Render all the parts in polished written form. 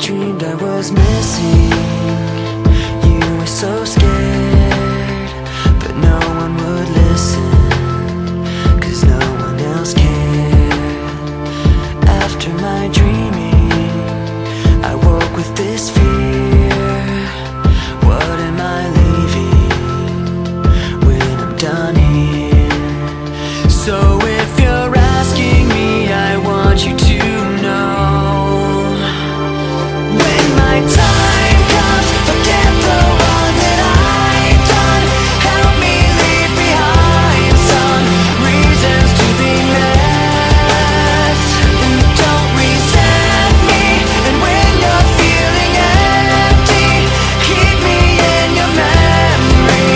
dreamed I was missing. You were so scared, but no one would listen, 'cause no one else cared. After my dreaming, I woke with this fear. What am I leaving when I'm done here? So if you're asking me, I want you to know, when my time comes, forget the wrong that I've done. Help me leave behind some reasons to be missed. Don't resent me, and when you're feeling empty, keep me in your memory.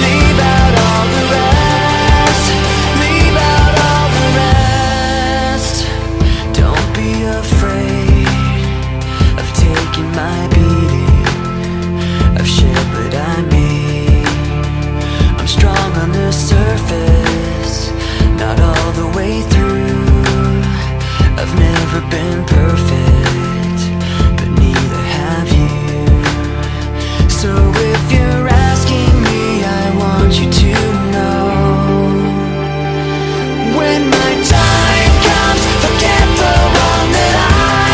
Leave out all the rest. Leave out all the rest. Don't be afraid of taking my beating, of shit that I made. I'm strong on the surface, not all the way through. I've never been perfect, but neither have you. So if you're asking me, I want you to know, when my time comes, forget the wrong that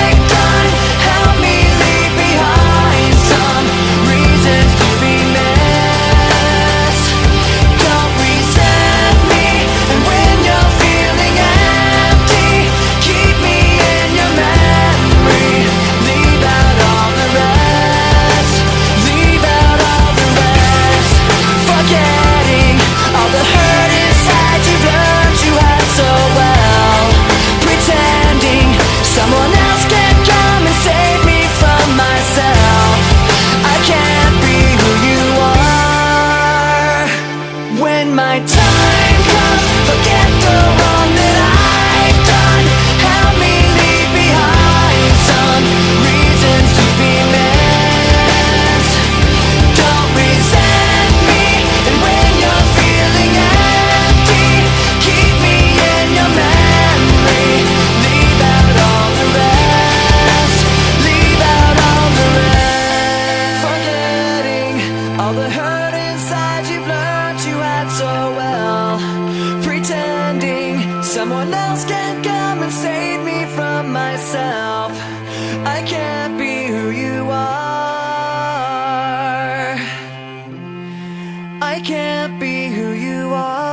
I've done. Help me leave behind some reasons to be missed. Don't resent me, and when you're feeling empty, keep me in your memory. Leave out all the rest. Leave out all the rest. Forgetting all the hurt inside you've learned you had so well. Pretending someone else can come and save me from myself. I can't be who you are. When my time comes, forget the wrong that I've done. Help me leave behind some reasons to be missed. Don't resent me, and when you're feeling empty, keep me in your memory. Leave out all the rest. Leave out all the rest. Forgetting all the hurt inside you've learned you had so well. Pretending someone else can come and save me from myself. I can't be who you are. I can't be who you are.